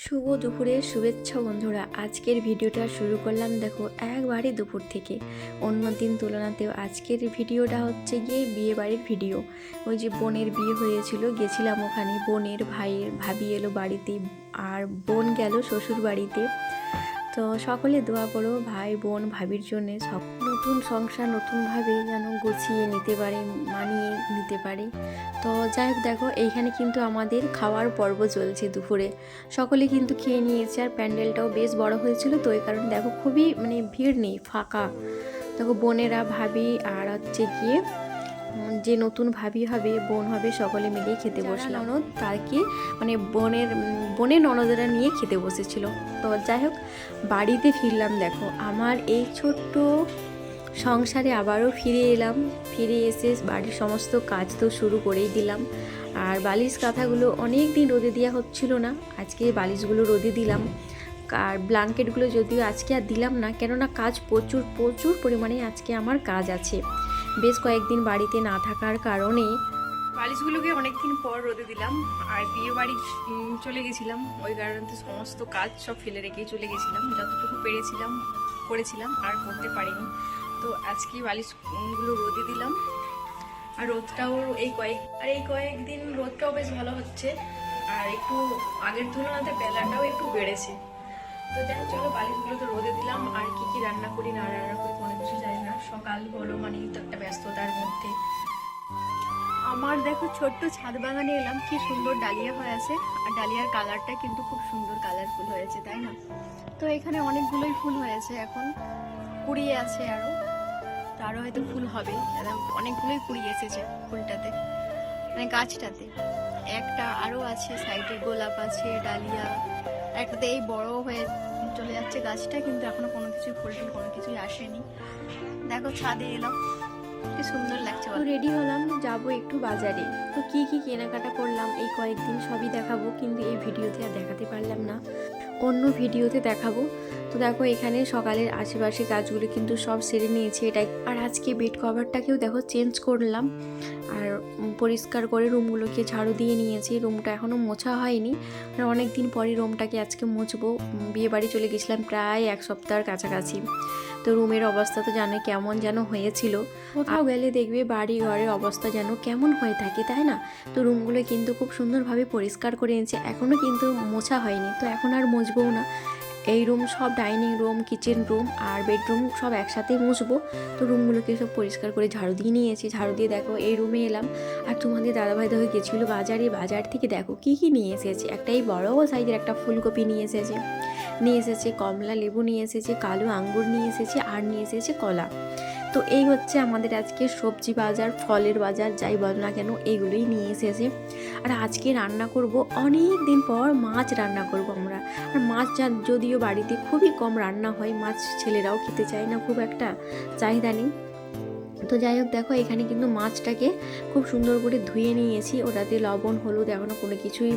শুভ দুপুরের শুভেচ্ছা বন্ধুরা। আজকের ভিডিওটা শুরু করলাম দেখো একবারে দুপুর থেকে। অন্য দিন তুলনাতেও আজকের ভিডিওটা হচ্ছে গিয়ে বিয়ে বাড়ির ভিডিও। ওই যে বোনের বিয়ে হয়েছিল, গেছিলাম ওখানে। বোনের ভাইয়ের ভাবি এলো বাড়িতে, আর বোন গেল শ্বশুর বাড়িতে। তো সকলে দোয়া করো ভাই বোন ভাবির জন্যে, সব নতুন সংসার নতুনভাবে যেন গুছিয়ে নিতে পারে, মানিয়ে নিতে পারে। তো যাই হোক, দেখো এইখানে কিন্তু আমাদের খাওয়ার পর্ব চলছে দুপুরে। সকলে কিন্তু খেয়ে নিয়েছে, আর প্যান্ডেলটাও বেশ বড় হয়েছিল, তো এই কারণে দেখো খুবই ভিড় নেই, ফাঁকা। দেখো বোনেরা ভাবি আর হচ্ছে গিয়ে যে নতুন ভাবি হবে বোন হবে সকলে মিলেই খেতে বসলাম। ননদ তাকে বোনের ননদেরা নিয়ে খেতে বসেছিল। তো যাই হোক, বাড়িতে ফিরলাম। দেখো আমার এই ছোট্ট সংসারে আবারও ফিরে এলাম। ফিরে এসে বাড়ির সমস্ত কাজ তো শুরু করেই দিলাম। আর বালিশ কাঁথাগুলো অনেক দিন রোদে দেওয়া হচ্ছিল না, আজকে বালিশগুলো রোদে দিলাম। আর ব্ল্যাঙ্কেটগুলো যদিও আজকে আর দিলাম না, কেননা কাজ প্রচুর প্রচুর পরিমাণে আজকে আমার কাজ আছে। বেশ কয়েকদিন বাড়িতে না থাকার কারণে বালিশগুলোকে অনেকদিন পর রোদে দিলাম। আর বিয়ে বাড়ি চলে গেছিলাম, ওই কারণে তো সমস্ত কাজ সব ফেলে রেখেই চলে গেছিলাম। যতটুকু পেরেছিলাম করেছিলাম, আর করতে পারিনি। তো আজকে বালিশগুলো রোদে দিলাম। আর রোদটাও এই কয়েকদিন রোদটাও বেশ ভালো হচ্ছে, আর একটু আগের তুলনাতে বেলাটাও একটু বেড়েছে। তো যাই চলো, বালিশগুলো তো রোদে দিলাম। আর কি রান্না করি না রান্না করি কোনো কিছু জানি না, সকাল হলো মানে তো একটা ব্যস্ততার মধ্যে। আমার দেখো ছোট্ট ছাদ বাগানে এলাম, কি সুন্দর ডালিয়া হয়ে আছে। আর ডালিয়ার কালারটা কিন্তু খুব সুন্দর কালারফুল হয়েছে, তাই না? তো এখানে অনেকগুলোই ফুল হয়েছে, এখন কুড়িয়ে আছে আরও হয়তো ফুল হবে। অনেকগুলোই কুড়িয়ে এসেছে ফুলটাতে, মানে গাছটাতে। একটা আরও আছে, সাইডে গোলাপ আছে, ডালিয়া একটাতে এই বড় হয়ে চলে যাচ্ছে গাছটা, কিন্তু এখনো কোনো কিছু ফুল কোনো কিছুই আসেনি। দেখো ছাদে এলাম, কি সুন্দর লাগছে। রেডি হলাম, যাব একটু বাজারে। তো কি কেনাকাটা করলাম এই কয়েকদিন সবই দেখাবো, কিন্তু এই ভিডিওতে আর দেখাতে পারলাম না, অন্য ভিডিওতে দেখাবো। তো দেখো এখানে সকালের আশেপাশে কাজগুলো কিন্তু সব সেরে নিয়েছি এটাই। আর আজকে বেড কভারটাকেও দেখো চেঞ্জ করলাম, আর পরিষ্কার করে রুমগুলোকে ঝাড়ু দিয়ে নিয়েছি। রুমটা এখনও মোছা হয়নি, আর অনেক দিন পরই রুমটাকে আজকে মুছবো। বিয়ে বাড়ি চলে গেছিলাম প্রায় এক সপ্তাহের কাছাকাছি। তো রুমের অবস্থা তো জানো কেমন যেন হয়েছিল। কোথাও গেলে দেখবে বাড়ি ঘরের অবস্থা যেন কেমন হয়ে থাকে, তাই না? তো রুমগুলো কিন্তু খুব সুন্দরভাবে পরিষ্কার করে নিয়েছে, এখনও কিন্তু মোছা হয়নি। তো এখন আর মুছবও না, এই রুম সব, ডাইনিং রুম কিচেন রুম আর বেডরুম সব একসাথেই মুছবো। তো রুমগুলোকে সব পরিষ্কার করে ঝাড়ু দিয়ে নিয়েছি। ঝাড়ু দিয়ে দেখো এই রুমে এলাম। আর তোমাদের দাদাভাই দেখো গেছিলো বাজারে, বাজার থেকে দেখো কি নিয়ে এসেছে। একটা এই বড় সাইজের একটা ফুলকপি নিয়ে এসেছে কমলা লেবু নিয়ে এসেছে, কালো আঙ্গুর নিয়ে এসেছে, আর নিয়ে এসেছে কলা। তো এই হচ্ছে আমাদের আজকে সবজি বাজার, ফলের বাজার যাই বল না কেন, এইগুলোই নিয়ে এসেছে। আর আজকে রান্না করব, অনেক দিন পর মাছ রান্না করব আমরা। আর মাছ যদিও বাড়িতে খুবই কম রান্না হয়, মাছ ছেলেরাও খেতে চায় না, খুব একটা চাহিদা নেই। তো যাই হোক, দেখো এখানে কিন্তু মাছটাকে খুব সুন্দর করে ধুয়ে নিয়েছি। ওটাতে লবণ হলুদ এখনও কোনো কিছুই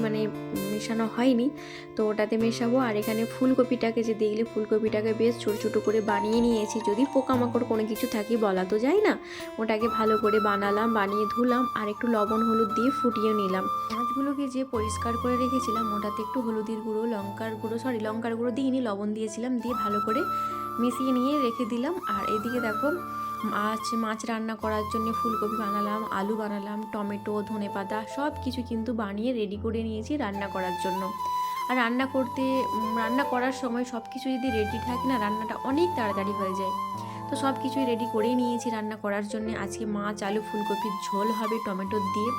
মেশানো হয়নি, তো ওটাতে মেশাবো। আর এখানে ফুলকপিটাকে যে দেখলে, ফুলকপিটাকে বেশ ছোটো ছোটো করে বানিয়ে নিয়েছি। যদি পোকামাকড় কোনো কিছু থাকে বলা তো যায় না, ওটাকে ভালো করে বানিয়ে ধুলাম, আর একটু লবণ হলুদ দিয়ে ফুটিয়ে নিলাম। মাছগুলোকে যে পরিষ্কার করে রেখেছিলাম, ওটাতে একটু হলুদের গুঁড়ো লঙ্কার গুঁড়ো দিইনি, লবণ দিয়েছিলাম, দিয়ে ভালো করে মিশিয়ে নিয়ে রেখে দিলাম। আর এদিকে দেখো মাছ রান্না করার জন্য ফুলকপি বানালাম, আলু বানালাম, টমেটো ধনেপাতা সব কিছু কিন্তু বানিয়ে রেডি করে নিয়েছি রান্না করার জন্য। আর রান্না করার সময় সব কিছু যদি রেডি থাকে না, রান্নাটা অনেক তাড়াতাড়ি হয়ে যায়। তো সব কিছুই রেডি করেই নিয়েছি রান্না করার জন্য। আজকে মাছ আলু ফুলকপির ঝোল হবে টমেটো দিয়ে।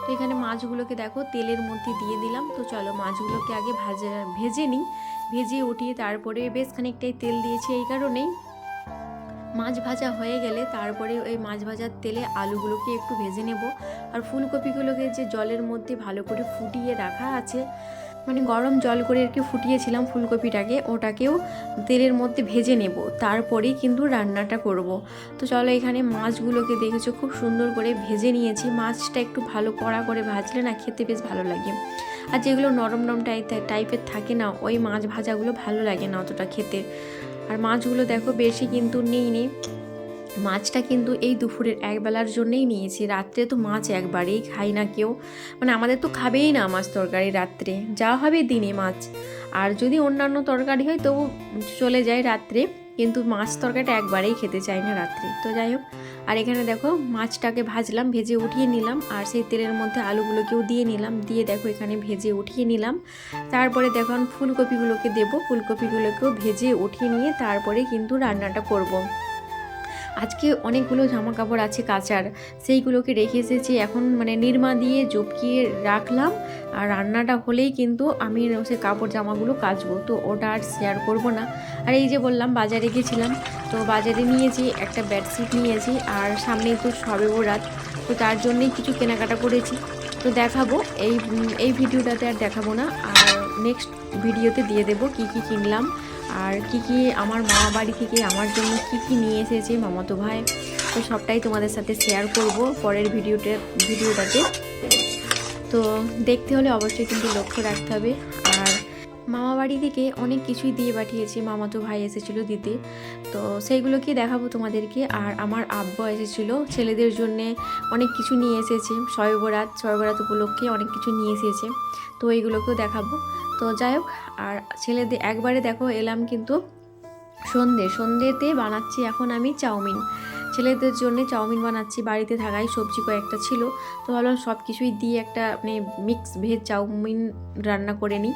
তো এখানে মাছগুলোকে দেখো তেলের মধ্যে দিয়ে দিলাম। তো চলো মাছগুলোকে আগে ভেজে উঠিয়ে তারপরে বেশ খানিকটাই তেল দিয়েছি, এই কারণেই মাছ ভাজা হয়ে গেলে তারপরে ওই মাছ ভাজার তেলে আলুগুলোকে একটু ভেজে নেব। আর ফুলকপিগুলোকে যে জলের মধ্যে ভালো করে ফুটিয়ে রাখা আছে, গরম জল করে আর কি ফুটিয়েছিলাম ফুলকপিটাকে, ওটাকেও তেলের মধ্যে ভেজে নেব, তারপরেই কিন্তু রান্নাটা করব। তো চলো, এখানে মাছগুলোকে দেখেছো খুব সুন্দর করে ভেজে নিয়েছি। মাছটা একটু ভালো কড়া করে ভাজলে না খেতে বেশ ভালো লাগে। আর যেগুলো নরম টাইপের থাকে না, ওই মাছ ভাজাগুলো ভালো লাগে না অতটা খেতে। আর মাছগুলো দেখো বেশি কিন্তু নিইনি, মাছটা কিন্তু এই দুপুরের একবেলার জন্যেই নিয়েছি, রাত্রে তো মাছ একবারেই খাই না কেউ, মানে আমাদের তো খাবেই না মাছ তরকারি রাত্রে, যা হবে দিনে মাছ, আর যদি অন্যান্য তরকারি হয় তবু চলে যায় রাত্রে, কিন্তু মাছ তরকারিটা একবারেই খেতে চাই না রাত্রে। তো যাই হোক, আর এখানে দেখো মাছটাকে ভাজলাম, ভেজে উঠিয়ে নিলাম, আর সেই তেলের মধ্যে আলুগুলোকেও দিয়ে নিলাম, দিয়ে দেখো এখানে ভেজে উঠিয়ে নিলাম। তারপরে দেখো ফুলকপিগুলোকে দেবো, ফুলকপিগুলোকেও ভেজে উঠিয়ে নিয়ে তারপরে কিন্তু রান্নাটা করব। আজকে অনেকগুলো জামা কাপড় আছে কাচার, সেইগুলোকে রেখে এসেছি, এখন মানে নিরমা দিয়ে জপকিয়ে রাখলাম, আর রান্নাটা হলেই কিন্তু আমি সে কাপড় জামাগুলো কাচবো, তো ওটা আর শেয়ার করব না। আর এই যে বললাম বাজারে গেছিলাম, তো বাজারে নিয়েছি একটা বেডশিট নিয়েছি, আর সামনেই তো সবে বরাত, তো তার জন্যেই কিছু কেনাকাটা করেছি, তো দেখাবো এই ভিডিওটাতে আর দেখাবো না, আর নেক্সট ভিডিওতে দিয়ে দেবো কি কি কিনলাম, আর কি কি আমার মামা বাড়ি থেকে আমার জন্য কি কি নিয়ে এসেছে মামাতো ভাই, তো সবটাই তোমাদের সাথে শেয়ার করব পরের ভিডিওটাতে। তো দেখতে হলে অবশ্যই কিন্তু লক্ষ্য রাখতে হবে। আর মামা বাড়ি থেকে অনেক কিছুই দিয়ে পাঠিয়েছে, মামাতো ভাই এসেছিলো দিতে, তো সেইগুলোকে দেখাবো তোমাদেরকে। আর আমার আব্বা এসেছিলো, ছেলেদের জন্যে অনেক কিছু নিয়ে এসেছে, শবে বরাত উপলক্ষে অনেক কিছু নিয়ে এসেছে, তো এইগুলোকেও দেখাবো। তো যাই হোক, আর ছেলেদের একবারে দেখো এলাম কিন্তু সন্ধ্যেতে বানাচ্ছি এখন আমি চাউমিন, ছেলেদের জন্য চাউমিন বানাচ্ছি, বাড়িতে থাকাই সবজি কয়েকটা ছিল, তো ভাবলাম সব কিছুই দিয়ে একটা মানে মিক্স ভেজ চাউমিন রান্না করে নিই,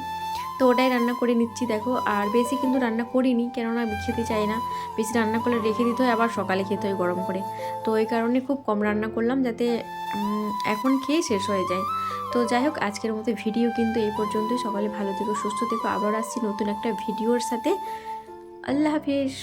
তো ওটাই রান্না করে নিচ্ছি দেখো। আর বেশি কিন্তু রান্না করিনি, কেননা খেতে চাই না, বেশি রান্না করলে রেখে দিতে হয়, আবার সকালে খেতে হয় গরম করে, তো এই কারণে খুব কম রান্না করলাম, যাতে এখন খেয়ে শেষ হয়ে যায়। তো যাই হোক, আজকের মতো ভিডিও কিন্তু এই পর্যন্তই। সকালে ভালো থেকো, সুস্থ থেকো, আবার আসছি নতুন একটা ভিডিওর সাথে। আল্লাহ হাফিজ।